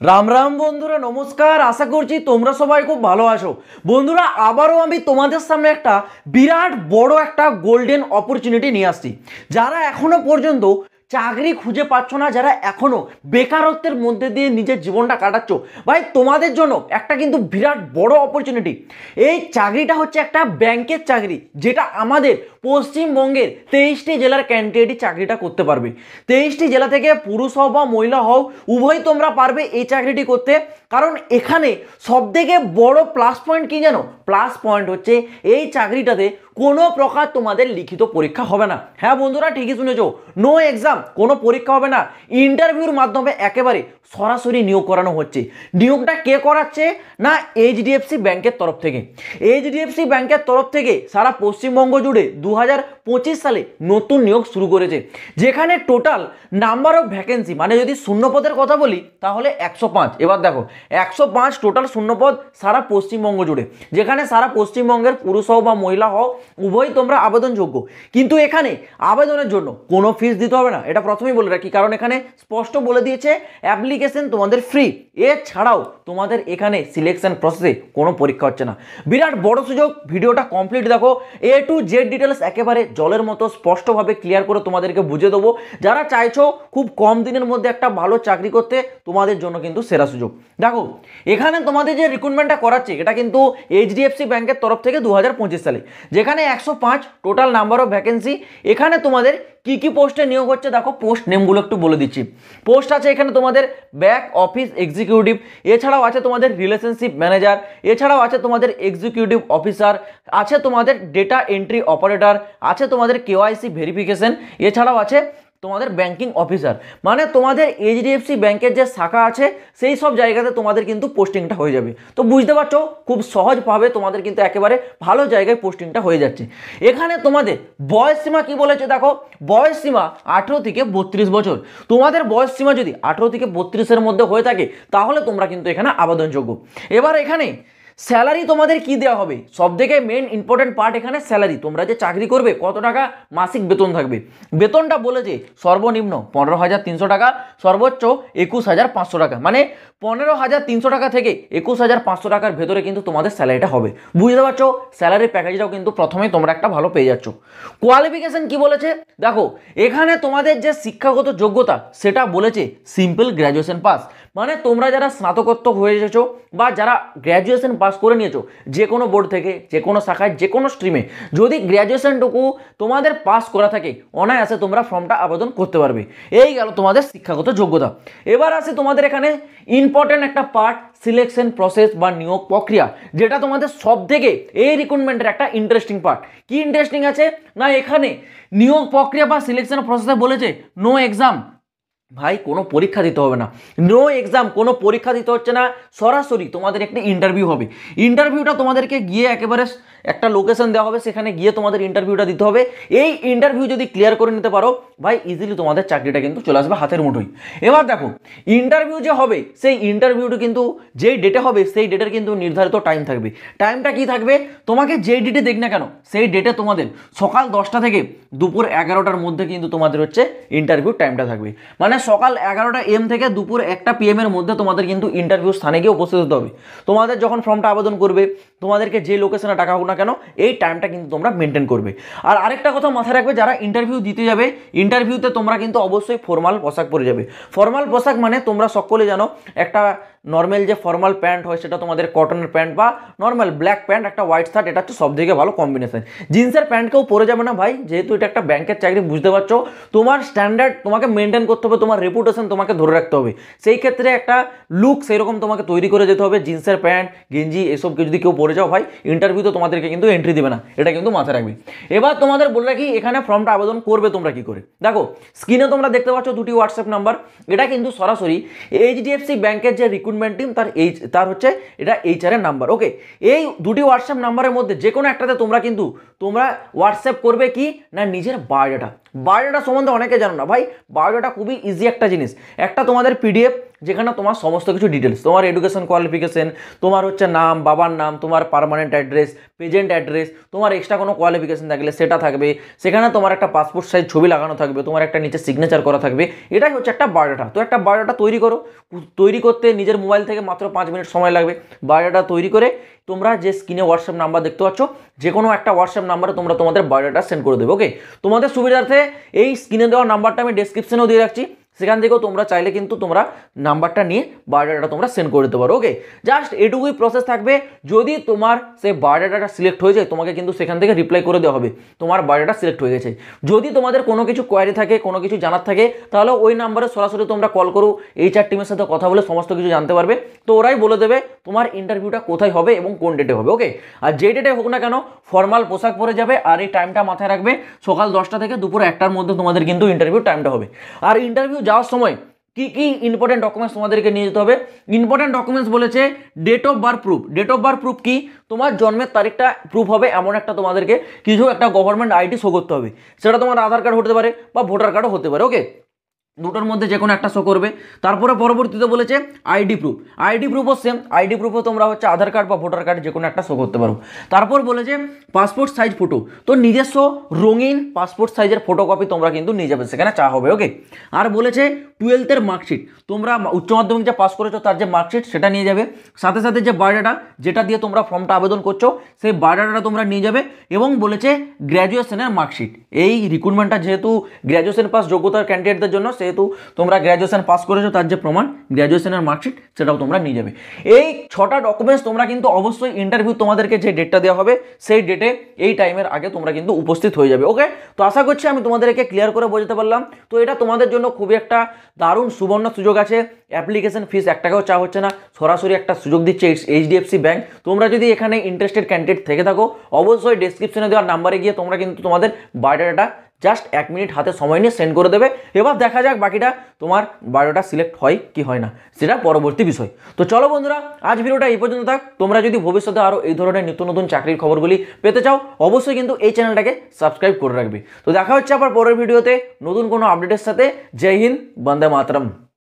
রাম রাম বন্ধুরা, নমস্কার। আশা করছি তোমরা সবাই খুব ভালো আছো। বন্ধুরা, আবারও আমি তোমাদের সামনে একটা বিরাট বড় একটা গোল্ডেন অপরচুনিটি নিয়ে আসছি। যারা এখনো পর্যন্ত চাকরি খুঁজে পাচ্ছ না, যারা এখনো বেকারত্বের মধ্যে দিয়ে নিজের জীবনটা কাটাচ্ছ, ভাই তোমাদের জন্য একটা কিন্তু বিরাট বড় অপরচুনিটি। এই চাকরিটা হচ্ছে একটা ব্যাংকের চাকরি, যেটা আমাদের পশ্চিমবঙ্গের 23টি জেলার ক্যান্ডিডেটই চাকরিটা করতে পারবে। 23টি জেলা থেকে পুরুষ হও বা মহিলা হও, উভয় তোমরা পারবে এই চাকরিটি করতে। কারণ এখানে সবথেকে বড় প্লাস পয়েন্ট কি জানো? প্লাস পয়েন্ট হচ্ছে এই চাকরিটাতে কোনো প্রকার তোমাদের লিখিত পরীক্ষা হবে না। হ্যাঁ বন্ধুরা, ঠিকই শুনেছো, নো এক্সাম, কোনো পরীক্ষা হবে না। ইন্টারভিউর মাধ্যমে একেবারে সরাসরি নিয়োগ করানো হচ্ছে। নিয়োগটা কে করাচ্ছে? না, এইচডিএফসি ব্যাংকের তরফ থেকে। এইচডিএফসি ব্যাংকের তরফ থেকে সারা পশ্চিমবঙ্গ জুড়ে 2025 সালে নতুন নিয়োগ শুরু করেছে, যেখানে টোটাল নাম্বার অফ ভ্যাকেন্সি, মানে যদি শূন্যপদের কথা বলি তাহলে 105। এবার দেখো, 105 টোটাল শূন্যপদ সারা পশ্চিমবঙ্গ জুড়ে, যেখানে সারা পশ্চিমবঙ্গের পুরুষ হও বা মহিলা হও, উভয় তোমরা আবেদনযোগ্য। কিন্তু এখানে আবেদনের জন্য কোনো ফিস দিতে হবে না, এটা প্রথমেই বলে রাখি, কারণ এখানে স্পষ্ট বলে দিয়েছে অ্যাপ্লিকেশন তোমাদের ফ্রি। এছাড়াও তোমাদের এখানে সিলেকশন প্রসেসে কোনো পরীক্ষা হচ্ছে না। বিরাট বড় সুযোগ। ভিডিওটা কমপ্লিট দেখো, এ টু জেড ডিটেলস একেবারে জলের মতো স্পষ্টভাবে ক্লিয়ার করে তোমাদেরকে বুঝিয়ে দেবো। যারা চাইছো খুব কম দিনের মধ্যে একটা ভালো চাকরি করতে, তোমাদের জন্য কিন্তু সেরা সুযোগ। দেখো, এখানে তোমাদের যে রিক্রুটমেন্টটা করাচ্ছে, এটা কিন্তু এইচডিএফসি ব্যাংকের তরফ থেকে 2025 সালে, যেখানে 105 টোটাল নাম্বার অফ ভ্যাকেন্সি। এখানে তোমাদের কি কি পোস্টে নিয়োগ হচ্ছে দেখো, পোস্ট নেমগুলো একটু বলে দিচ্ছি। পোস্ট আছে এখানে তোমাদের ব্যাক অফিস এক্সিকিউটিভ, এছাড়াও আছে তোমাদের রিলেশনশিপ ম্যানেজার, এছাড়াও আছে তোমাদের এক্সিকিউটিভ অফিসার, আছে তোমাদের ডেটা এন্ট্রি অপারেটর, আছে তোমাদের কেওয়াইসি ভেরিফিকেশন, এছাড়াও আছে তোমাদের ব্যাংকিং অফিসার। মানে তোমাদের এইচডিএফসি ব্যাংকের যে শাখা আছে সেই সব জায়গাতে তোমাদের কিন্তু পোস্টিংটা হয়ে যাবে। তো বুঝতে পারছো, খুব সহজভাবে তোমাদের কিন্তু একেবারে ভালো জায়গায় পোস্টিংটা হয়ে যাচ্ছে। এখানে তোমাদের বয়স সীমা কি বলেছে দেখো, বয়স সীমা 18 থেকে 32 বছর। তোমাদের বয়স সীমা যদি 18 থেকে 32-এর মধ্যে হয়ে থাকে, তাহলে তোমরা কিন্তু এখানে আবেদনযোগ্য। এবার এখানে স্যালারি তোমাদের কি দেওয়া হবে? সব থেকে মেন ইম্পর্টেন্ট পার্ট এখানে স্যালারি। তোমরা যে চাকরি করবে, কত টাকা মাসিক বেতন থাকবে? বেতনটা বলেছে সর্বনিম্ন 15,300 টাকা, সর্বোচ্চ 21,500 টাকা। মানে 15,300 টাকা থেকে 21,500 টাকার ভেতরে কিন্তু তোমাদের স্যালারিটা হবে। বুঝতে পারছো, স্যালারির প্যাকেজটাও কিন্তু প্রথমেই তোমরা একটা ভালো পেয়ে যাচ্ছ। কোয়ালিফিকেশন কি বলেছে দেখো, এখানে তোমাদের যে শিক্ষাগত যোগ্যতা সেটা বলেছে সিম্পল গ্র্যাজুয়েশন পাস। মানে তোমরা যারা স্নাতকোত্তর হয়ে এসেছো বা যারা গ্র্যাজুয়েশন পাস করে নিয়েছো, যে কোনো বোর্ড থেকে, যে কোনো শাখায়, যে কোনো স্ট্রিমে, যদি গ্র্যাজুয়েশনটুকু তোমাদের পাস করা থাকে, অনায়াসে তোমরা ফর্মটা আবেদন করতে পারবে। এই গেল তোমাদের শিক্ষাগত যোগ্যতা। এবার আছে তোমাদের এখানে ইম্পর্টেন্ট একটা পার্ট, সিলেকশন প্রসেস বা নিয়োগ প্রক্রিয়া, যেটা তোমাদের সব থেকে এই রিক্রুটমেন্টের একটা ইন্টারেস্টিং পার্ট। কি ইন্টারেস্টিং আছে না, এখানে নিয়োগ প্রক্রিয়া বা সিলেকশন প্রসেসে বলেছে নো এক্সাম। ভাই কোনো পরীক্ষা দিতে হবে না, নো এক্সাম, কোনো পরীক্ষা দিতে হচ্ছে না। সরাসরি তোমাদের একটা ইন্টারভিউ হবে। ইন্টারভিউটা তোমাদেরকে গিয়ে একেবারে একটা লোকেশন দেওয়া হবে, সেখানে গিয়ে তোমাদের ইন্টারভিউটা দিতে হবে। এই ইন্টারভিউ যদি ক্লিয়ার করে নিতে পারো, ভাই ইজিলি তোমাদের চাকরিটা কিন্তু চলে আসবে হাতের মুঠোয়। এবার দেখো, ইন্টারভিউ যে হবে, সেই ইন্টারভিউটা কিন্তু যেই ডেটে হবে সেই ডেটের কিন্তু নির্ধারিত টাইম থাকবে। টাইমটা কি থাকবে? তোমাকে যেই ডেটে দেখ না কেন, সেই ডেটে তোমাদের সকাল 10টা থেকে দুপুর 11টার মধ্যে কিন্তু তোমাদের হচ্ছে ইন্টারভিউ টাইমটা থাকবে। মানে সকাল 11টা AM থেকে দুপুর 1টা PM এর মধ্যে তোমাদের কিন্তু ইন্টারভিউ স্থানে গিয়ে উপস্থিত হতে হবে। তোমাদের যখন ফর্মটা আবেদন করবে, তোমাদেরকে যে লোকেশনে টাকা হোক না কেন, এই টাইমটা কিন্তু তোমরা মেনটেন করবে। আর আরেকটা কথা মাথায় রাখবে, যারা ইন্টারভিউ দিতে যাবে, ইন্টারভিউতে তোমরা কিন্তু অবশ্যই ফর্মাল পোশাক পরে যাবে। ফর্মাল পোশাক মানে তোমরা সকলে জানো, একটা নর্মাল যে ফর্মাল প্যান্ট হয় সেটা তোমাদের কটনের প্যান্ট, বা নর্মাল ব্ল্যাক প্যান্ট, একটা হোয়াইট শার্ট, এটা হচ্ছে সবথেকে ভালো কম্বিনেশন। জিন্সের প্যান্ট কেউ পরে যাবে না ভাই, যেহেতু এটা একটা ব্যাংকের চাকরি। বুঝতে পারছো, তোমার স্ট্যান্ডার্ড তোমাকে মেনটেন করতে হবে, তোমার রেপুটেশন তোমাকে ধরে রাখতে হবে। সেই ক্ষেত্রে একটা লুক সেরকম তোমাকে তৈরি করে যেতে হবে। জিন্সের প্যান্ট, গেঞ্জি এসবকে যদি কেউ পরে যাও ভাই, ইন্টারভিউতে তোমাদেরকে কিন্তু এন্ট্রি দেবে না, এটা কিন্তু মাথায় রাখবে। এবার তোমাদের বলে রাখি, এখানে ফর্মটা আবেদন করবে তোমরা কি করে। দেখো, স্ক্রিনে তোমরা দেখতে পাচ্ছ দুটি হোয়াটসঅ্যাপ নাম্বার। এটা কিন্তু সরাসরি এইচডিএফসি ব্যাংকের যে রিক্রুটমেন্ট টিম, তার হচ্ছে এটা HR এর নাম্বার। ওকে, এই দুটি হোয়াটসঅ্যাপ নাম্বারের মধ্যে যে কোনো একটাতে তোমরা হোয়াটসঅ্যাপ করবে কি না, নিজের বায়োডাটা। বায়োডাটা সম্বন্ধে অনেকে জানো না ভাই। বায়োডাটা খুবই ইজি একটা জিনিস, একটা তোমাদের পিডিএফ যেখানে তোমার সমস্ত কিছু ডিটেলস, তোমার এডুকেশন কোয়ালিফিকেশন, তোমার হচ্ছে নাম, বাবার নাম, তোমার পার্মানেন্ট অ্যাড্রেস, প্রেজেন্ট অ্যাড্রেস, তোমার এক্সট্রা কোনো কোয়ালিফিকেশন থাকলে সেটা থাকবে, সেখানে তোমার একটা পাসপোর্ট সাইজ ছবি লাগানো থাকবে, তোমার একটা নিচে সিগনেচার করা থাকবে, এটাই হচ্ছে একটা বায়োডাটা। তো একটা বায়োডাটা তৈরি করো, তৈরি করতে নিজের মোবাইল থেকে মাত্র 5 মিনিট সময় লাগবে। বায়োডাটা তৈরি করে তোমরা যে স্ক্রিনে হোয়াটসঅ্যাপ নাম্বার দেখতে পাচ্ছ, যে কোনো একটা হোয়াটসঅ্যাপ নাম্বারে তোমরা তোমাদের বায়োডাটা সেন্ড করে দেবে। ওকে, তোমাদের সুবিধার্থে এই স্ক্রিনে দেওয়া নাম্বারটা আমি ডেসক্রিপশনেও দিয়ে রাখছি, সেখান থেকেও তোমরা চাইলে কিন্তু তোমরা নাম্বারটা নিয়ে বায়োডাটা তোমরা সেন্ড করে দিতে পারো। ওকে, জাস্ট এটুকুই প্রসেস থাকবে। যদি তোমার সেই বায়োডাটাটা সিলেক্ট হয়ে যায়, তোমাকে কিন্তু সেখান থেকে রিপ্লাই করে দেওয়া হবে তোমার বায়োডাটা সিলেক্ট হয়ে গেছে। যদি তোমাদের কোনো কিছু কোয়ারি থাকে, কোনো কিছু জানার থাকে, তাহলে ওই নাম্বারে সরাসরি তোমরা কল করো, এইচআর টিমের সাথে কথা বলে সমস্ত কিছু জানতে পারবে। তো ওরাই বলে দেবে তোমার ইন্টারভিউটা কোথায় হবে এবং কোন ডেটে হবে। ওকে, আর যে ডেটে হোক না কেন ফর্মাল পোশাক পরে যাবে, আর এই টাইমটা মাথায় রাখবে, সকাল 10টা থেকে দুপুর 1টার মধ্যে তোমাদের কিন্তু ইন্টারভিউ টাইমটা হবে। আর ইন্টারভিউ যাওয়ার সময় কি কি ইম্পর্টেন্ট ডকুমেন্টস তোমাদেরকে নিয়ে যেতে হবে? ইম্পর্টেন্ট ডকুমেন্টস বলেছে date of birth proof. Date of birth proof কি? তোমার জন্মের তারিখটা প্রুফ হবে এমন একটা তোমাদেরকে কিছু একটা গভর্নমেন্ট আইডি শো করতে হবে, সেটা তোমার আধার কার্ড হতে পারে বা ভোটার কার্ডও হতে পারে। ওকে, দুটোর মধ্যে যে কোনো একটা শো করবে। তারপরে পরবর্তীতে বলেছে আইডি প্রুফ। আইডি প্রুফও সেম, আইডি প্রুফও তোমরা হচ্ছে আধার কার্ড বা ভোটার কার্ড যে কোনো একটা শো করতে পারো। তারপর বলেছে পাসপোর্ট সাইজ ফটো, তো নিজস্ব রঙিন পাসপোর্ট সাইজের ফটোকপি তোমরা কিন্তু নিয়ে যাবে, সেখানে চা হবে। ওকে, আর বলেছে 12th মার্কশিট, তোমরা উচ্চ মাধ্যমিক যে পাস করেছো তার যে মার্কশিট সেটা নিয়ে যাবে, সাথে সাথে যে বায়োডাটা যেটা দিয়ে তোমরা ফর্মটা আবেদন করছো সেই বায়োডাটাটা তোমরা নিয়ে যাবে, এবং বলেছে গ্র্যাজুয়েশনের মার্কশিট। এই রিক্রুটমেন্টটা যেহেতু গ্র্যাজুয়েশন পাস যোগ্যতার ক্যান্ডিডেটদের জন্য, সেহেতু তোমরা গ্র্যাজুয়েশন পাস করেছো তার যে প্রমাণ গ্র্যাজুয়েশনের মার্কশিট সেটাও তোমরা নিয়ে যাবে। এই 6টা ডকুমেন্টস তোমরা কিন্তু অবশ্যই ইন্টারভিউ তোমাদেরকে যে ডেটটা দেওয়া হবে সেই ডেটে এই টাইমের আগে তোমরা কিন্তু উপস্থিত হয়ে যাবে। ওকে, তো আশা করছি আমি তোমাদেরকে ক্লিয়ার করে বোঝাতে পারলাম। তো এটা তোমাদের জন্য খুবই একটা দারুণ সুবর্ণ সুযোগ আছে। অ্যাপ্লিকেশন ফিস 1 টাকাও চা হচ্ছে না, সরাসরি একটা সুযোগ দিচ্ছে এইচডিএফসি ব্যাংক। তোমরা যদি এখানে ইন্টারেস্টেড ক্যান্ডিডেট থেকে থাকো, অবশ্যই ডেসক্রিপশনে দেওয়ার নাম্বারে গিয়ে তোমরা কিন্তু তোমাদের বায়োডাটা জাস্ট 1 মিনিট হাতে সময় নিয়ে সেন্ড করে দেবে। এবার দেখা যাক বাকিটা তোমার বায়োডাটা সিলেক্ট হয় কি হয় না, সেটা পরবর্তী বিষয়। তো চলো বন্ধুরা, আজ ভিডিওটা এই পর্যন্ত থাক। তোমরা যদি ভবিষ্যতে আরও এই ধরনের নিত্য নতুন চাকরির খবরগুলি পেতে চাও, অবশ্যই কিন্তু এই চ্যানেলটাকে সাবস্ক্রাইব করে রাখবে। তো দেখা হচ্ছে আবার পরের ভিডিওতে নতুন কোনো আপডেটের সাথে। জয় হিন্দ, বন্দে মাতরম।